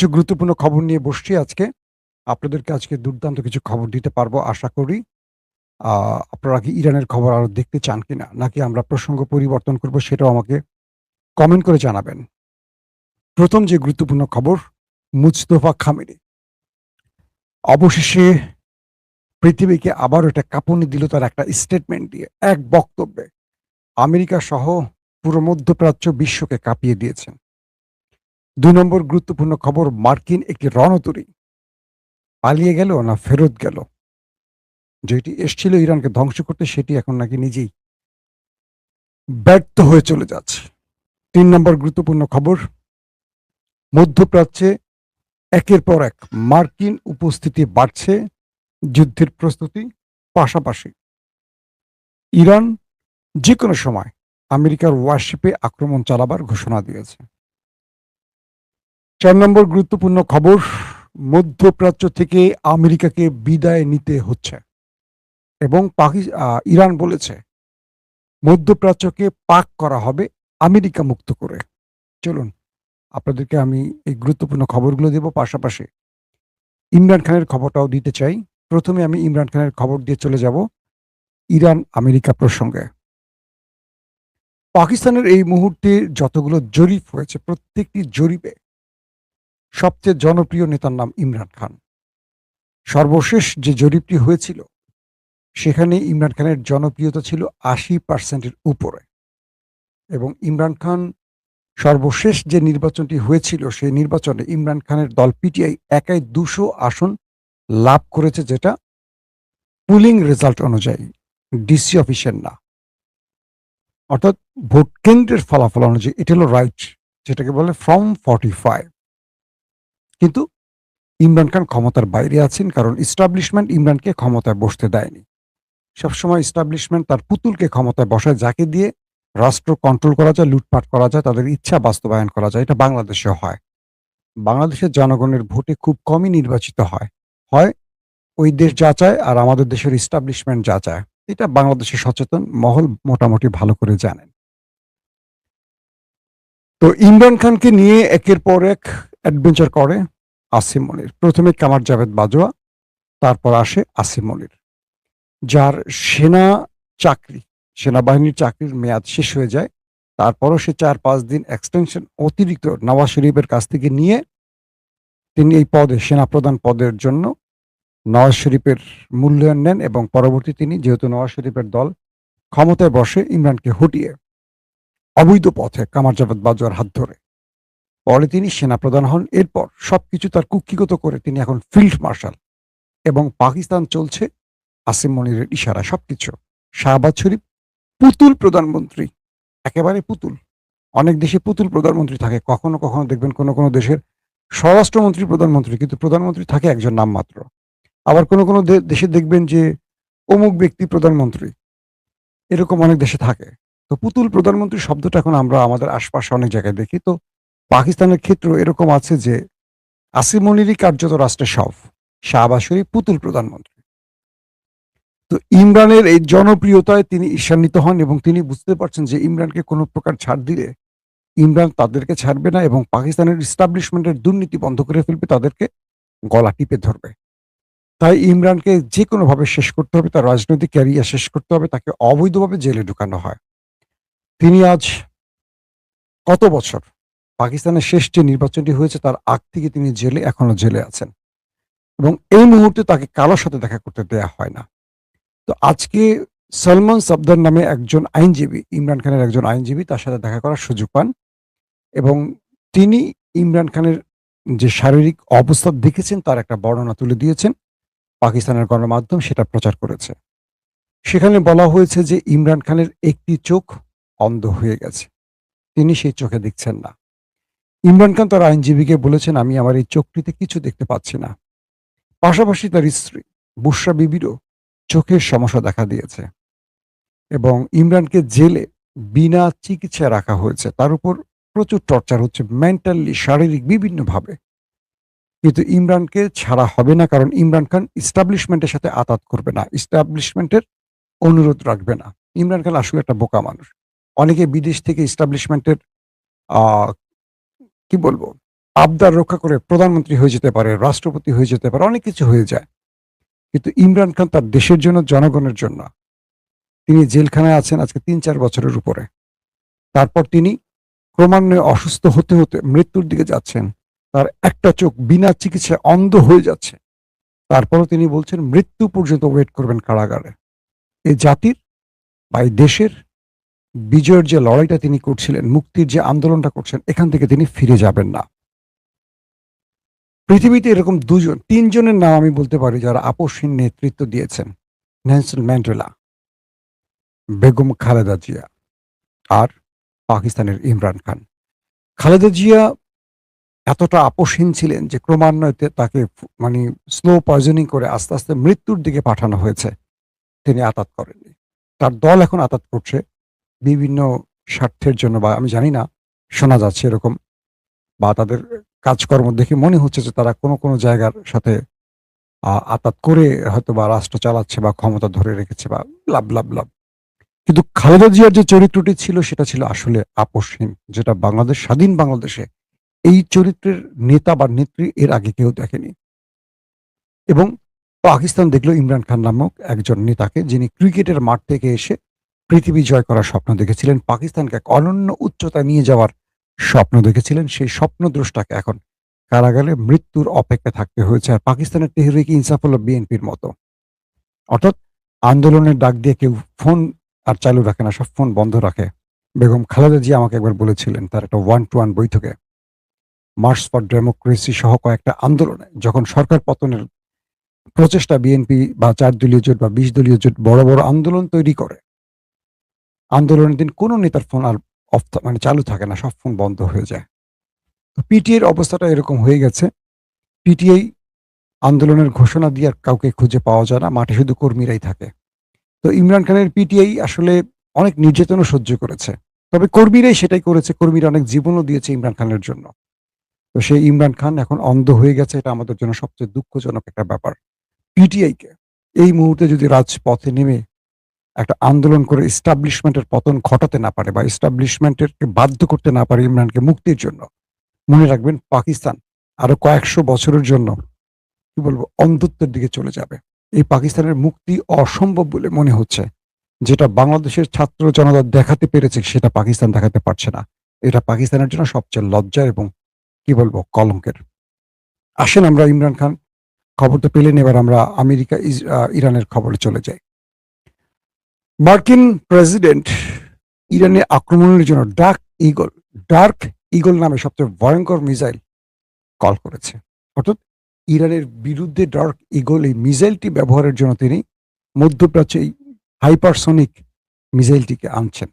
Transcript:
কিছু গুরুত্বপূর্ণ খবর নিয়ে বসছি আজকে। আপনাদেরকে আজকে দুর্দান্ত কিছু খবর দিতে পারবো আশা করি। আ আপনারা কি ইরানের খবর আরো দেখতে চান কিনা? নাকি আমরা প্রসঙ্গ পরিবর্তন করব সেটাও আমাকে কমেন্ট করে জানাবেন। ১ম যে গুরুত্বপূর্ণ খবর, মুজতফা খামেনি অবশেষে পৃথিবীকে আবারও একটা কাঁপুনি দিল তার একটা স্টেটমেন্ট দিয়ে। এক বক্তব্যে আমেরিকা সহ পুরো মধ্যপ্রাচ্য বিশ্বকে কাঁপিয়ে দিয়েছেন। ২ নম্বর গুরুত্বপূর্ণ খবর, মার্কিন একটি রণতরী পালিয়ে গেল না ফেরত গেল? যেটি এসছিল ইরানকে ধ্বংস করতে সেটি এখন নাকি নিজেই ব্যর্থ হয়ে চলে যাচ্ছে। ৩ নম্বর গুরুত্বপূর্ণ খবর, মধ্যপ্রাচ্যে একের পর এক মার্কিন উপস্থিতি বাড়ছে, যুদ্ধের প্রস্তুতি পাশাপাশি ইরান যেকোনো সময় আমেরিকার ওয়ারশিপে আক্রমণ চালাবার ঘোষণা দিয়েছে। ৪ নম্বর গুরুত্বপূর্ণ খবর, মধ্যপ্রাচ্য থেকে আমেরিকাকে বিদায় নিতে হচ্ছে এবং ইরান বলেছে মধ্যপ্রাচ্যকে পাক করা হবে আমেরিকা মুক্ত করে। চলুন আপনাদেরকে আমি এই গুরুত্বপূর্ণ খবরগুলো দেব, পাশাপাশি ইমরান খানের খবরটাও দিতে চাই। প্রথমে আমি ইমরান খানের খবর দিয়ে চলে যাব ইরান আমেরিকা প্রসঙ্গে। পাকিস্তানের এই মুহূর্তে যতগুলো জরিপ হয়েছে প্রত্যেকটি জরিপে সবচেয়ে জনপ্রিয় নেতার নাম ইমরান খান। সর্বশেষ যে জরিপটি হয়েছিল সেখানে ইমরান খানের জনপ্রিয়তা ছিল ৮০% এর উপরে এবং ইমরান খান সর্বশেষ যে নির্বাচনটি হয়েছিল সেই নির্বাচনে ইমরান খানের দল পিটিআই একাই ২০০ আসন লাভ করেছে, যেটা পুলিং রেজাল্ট অনুযায়ী, ডিসি অফিসের না। অর্থাৎ ভোট কেন্দ্রের ফলাফল অনুযায়ী এটা হলো রাইট, যেটাকে বলে ফ্রম 45। কিন্তু ইমরান খান ক্ষমতার বাইরে আছেন, কারণ ইস্টাবলিশমেন্ট ইমরানকে ক্ষমতায় বসতে দেয়নি। সবসময় ইস্টাবলিশমেন্ট তার পুতুলকে ক্ষমতায় বসায়, যাকে দিয়ে রাষ্ট্র কন্ট্রোল করা যায়, লুটপাট করা যায়, তাদের ইচ্ছা বাস্তবায়ন করা যায়। এটা বাংলাদেশেও হয়। বাংলাদেশের জনগণের ভোটে খুব কমই নির্বাচিত হয়। হয় ওই দেশ যা চায় আর আমাদের দেশের ইস্টাবলিশমেন্ট যা চায়। এটা বাংলাদেশের সচেতন মহল মোটামুটি ভালো করে জানেন। তো ইমরান খানকে নিয়ে একের পর এক অ্যাডভেঞ্চার করে আসিম মনির। প্রথমে কামার জাভেদ বাজওয়া, তারপর আসে আসিম মনির, যার সেনাবাহিনীর চাকরির মেয়াদ শেষ হয়ে যায়। তারপরও সে ৪-৫ দিন এক্সটেনশন অতিরিক্ত নওয়াজ শরীফের কাছ থেকে নিয়ে তিনি এই পদে, সেনাপ্রধান পদের জন্য নওয়াজ শরীফের মূল্যায়ন নেন এবং পরবর্তী তিনি, যেহেতু নওয়াজ শরীফের দল ক্ষমতায় বসে, ইমরানকে হটিয়ে অবৈধ পথে কামার জাভেদ বাজওয়ার হাত ধরে পরে তিনি সেনাপ্রধান হন। এরপর সবকিছু তার কুক্ষিগত করে তিনি এখন ফিল্ড মার্শাল এবং পাকিস্তান চলছে আসিম মনিরের ইশারায় সবকিছু। শাহবাজ শরীফ পুতুল প্রধানমন্ত্রী, একেবারে পুতুল। অনেক দেশে পুতুল প্রধানমন্ত্রী থাকে, কখনো কখনো দেখবেন কোনো কোনো দেশের স্বরাষ্ট্রমন্ত্রী প্রধানমন্ত্রী, কিন্তু প্রধানমন্ত্রী থাকে একজন নামমাত্র। আবার কোনো কোনো দেশে দেখবেন যে অমুক ব্যক্তি প্রধানমন্ত্রী, এরকম অনেক দেশে থাকে। তো পুতুল প্রধানমন্ত্রী শব্দটা এখন আমরা আমাদের আশপাশে অনেক জায়গায় দেখি। তো পাকিস্তানের ক্ষেত্রেও এরকম আছে যে আসিম মনিরই কার্যত রাষ্ট্রের সব, শাহবাজ শরীফ পুতুল প্রধানমন্ত্রী। তো ইমরানের এই জনপ্রিয়তায় তিনি ঈর্ষান্বিত হন এবং তিনি বুঝতে পারছেন যে ইমরানকে কোনো প্রকার ছাড় দিলে ইমরান তাদেরকে ছাড়বে না এবং পাকিস্তানের ইস্টাবলিশমেন্টের দুর্নীতি বন্ধ করে ফেলবে, তাদেরকে গলা টিপে ধরবে। তাই ইমরানকে যে কোনোভাবে শেষ করতে হবে, তার রাজনৈতিক ক্যারিয়ার শেষ করতে হবে, তাকে অবৈধভাবে জেলে ঢুকানো হয়। তিনি আজ কত বছর, পাকিস্তানের শেষ যে নির্বাচনটি হয়েছে তার আগ থেকে তিনি এখনো জেলে আছেন এবং এই মুহূর্তে তাকে কারোর সাথে দেখা করতে দেয়া হয় না। তো আজকে সলমান সফদর নামে একজন আইনজীবী, ইমরান খানের একজন আইনজীবী, তার সাথে দেখা করার সুযোগ পান এবং তিনি ইমরান খানের যে শারীরিক অবস্থা দেখেছেন তার একটা বর্ণনা তুলে দিয়েছেন। পাকিস্তানের গণমাধ্যম সেটা প্রচার করেছে। সেখানে বলা হয়েছে যে ইমরান খানের একটি চোখ অন্ধ হয়ে গেছে, তিনি সেই চোখে দেখছেন না। ইমরান খান তার আইনজীবীকে বলেছেন, আমি আমার এই চোখটিতে কিছু দেখতে পাচ্ছি না। পাশাপাশি তার স্ত্রী বুশরা বিবিরও চোখের সমস্যা দেখা দিয়েছে এবং ইমরানকে জেলে বিনা চিকিৎসায় রাখা হয়েছে। তার উপর প্রচুর টর্চার হচ্ছে, মেন্টালি, শারীরিক, বিভিন্নভাবে। কিন্তু ইমরানকে ছাড়া হবে না, কারণ ইমরান খান ইস্টাবলিশমেন্টের সাথে আতাত করবে না, ইস্টাবলিশমেন্টের অনুরোধ রাখবে না। ইমরান খান আসলে একটা বোকা মানুষ। অনেকে বিদেশ থেকে ইস্টাবলিশমেন্টের কি বলবো, আবদার রক্ষা করে প্রধানমন্ত্রী হয়ে যেতে পারে, রাষ্ট্রপতি হয়ে যেতে পারে, অনেক কিছু হয়ে যায়। কিন্তু ইমরান খান তার দেশের জন্য, জনগণের জন্য তিনি জেলখানায় আছেন আজকে ৩-৪ বছরের উপরে। তারপর তিনি ক্রমান্বয়ে অসুস্থ হতে, হতে মৃত্যুর দিকে যাচ্ছেন। তার একটা চোখ বিনা চিকিৎসায় অন্ধ হয়ে যাচ্ছে। তারপরও তিনি বলছেন মৃত্যু পর্যন্ত ওয়েট করবেন কারাগারে। এই জাতির বা এই দেশের বিজয়ের যে লড়াইটা তিনি করছিলেন, মুক্তির যে আন্দোলনটা করছেন, এখান থেকে তিনি ফিরে যাবেন না। পৃথিবীতে এরকম ৩ জনের নাম আমি বলতে পারি যারা আপসহীন নেতৃত্ব দিয়েছেন। নেলসন ম্যান্ডেলা, বেগম খালেদা জিয়া আর পাকিস্তানের ইমরান খান। খালেদা জিয়া এতটা আপসহীন ছিলেন যে ক্রমান্বয়ে তাকে মানে স্লো পয়জনিং করে আস্তে, আস্তে মৃত্যুর দিকে পাঠানো হয়েছে। তিনি আতাত করেননি। তার দল এখন আতাত করছে বিভিন্ন স্বার্থের জন্য, বা আমি জানি না, শোনা যাচ্ছে এরকম, বা তাদের কাজকর্ম দেখে মনে হচ্ছে যে তারা কোনো জায়গার সাথে আতাত করে হয়তোবা রাষ্ট্র চালাচ্ছে বা ক্ষমতা ধরে রেখেছে বা ব্লা, ব্লা, ব্লা। কিন্তু খালেদা জিয়ার যে চরিত্রটি ছিল সেটা ছিল আসলে আপসহীন, যেটা স্বাধীন বাংলাদেশে এই চরিত্রের নেতা বা নেত্রী এর আগে কেউ দেখেনি। এবং পাকিস্তান দেখলো ইমরান খান নামক একজন নেতাকে, যিনি ক্রিকেটের মাঠ থেকে এসে পৃথিবী জয় করার স্বপ্ন দেখেছিলেন, পাকিস্তানকে এক অনন্য উচ্চতায় নিয়ে যাওয়ার স্বপ্ন দেখেছিলেন। সেই স্বপ্নদ্রষ্টাকে এখন কারাগারে মৃত্যুর অপেক্ষায় থাকতে হয়েছে। আর পাকিস্তানের তেহরিক ইনসাফ হলো বিএনপির মতো। অর্থাৎ আন্দোলনের ডাক দিয়ে কেউ ফোন আর চালু রাখে না, সব ফোন বন্ধ রাখে। বেগম খালেদা জিয়া আমাকে একবার বলেছিলেন তার একটা 1 to 1 বৈঠকে, মার্চ ফর ডেমোক্রেসি সহ কয়েকটা আন্দোলনে যখন সরকার পতনের প্রচেষ্টা বিএনপি বা ৪ দলীয় জোট বা ২০ দলীয় জোট বড়, বড় আন্দোলন তৈরি করে, আন্দোলনের দিন কোনো নেতার ফোন আর মানে চালু থাকে না, সব ফোন বন্ধ হয়ে যায়। তো পিটিআইর অবস্থাটা এরকম হয়ে গেছে। পিটিআই আন্দোলনের ঘোষণা দিয়ে আর কাউকে খুঁজে পাওয়া যায় না, মাঠে শুধু কর্মীরাই থাকে। তো ইমরান খানের পিটিআই আসলে অনেক নির্যাতনও সহ্য করেছে। তবে কর্মীরাই সেটাই করেছে, কর্মীরা অনেক জীবনও দিয়েছে ইমরান খানের জন্য। তো সেই ইমরান খান এখন অন্ধ হয়ে গেছে, এটা আমাদের জন্য সবচেয়ে দুঃখজনক একটা ব্যাপার। পিটিআইকে এই মুহূর্তে যদি রাজপথে নেমে একটা আন্দোলন করে এস্টাবলিশমেন্টের পতন ঘটাতে না পারে বা এস্টাবলিশমেন্টেরকে বাধ্য করতে না পারে ইমরানকে মুক্তির জন্য, মনে রাখবেন পাকিস্তান আরো কয়েকশো বছরের জন্য কি বলবো অন্ধত্বের দিকে চলে যাবে। এই পাকিস্তানের মুক্তি অসম্ভব বলে মনে হচ্ছে। যেটা বাংলাদেশের ছাত্র জনতা দেখাতে পেরেছে সেটা পাকিস্তান দেখাতে পারছে না। এটা পাকিস্তানের জন্য সবচেয়ে লজ্জা এবং কি বলবো কলঙ্কের। আসেন আমরা ইমরান খান খবর তো পেলেন, এবার আমরা আমেরিকা ইরানের খবরে চলে যাই। মার্কিন প্রেসিডেন্ট ইরানে আক্রমণের জন্য ডার্ক ইগল নামে সবচেয়ে ভয়ঙ্কর মিসাইল কল করেছে। অর্থাৎ ইরানের বিরুদ্ধে ডার্ক ইগল এই মিসাইলটি ব্যবহারের জন্য তিনি মধ্যপ্রাচ্যে এই হাইপারসনিক মিসাইলটিকে আনছেন।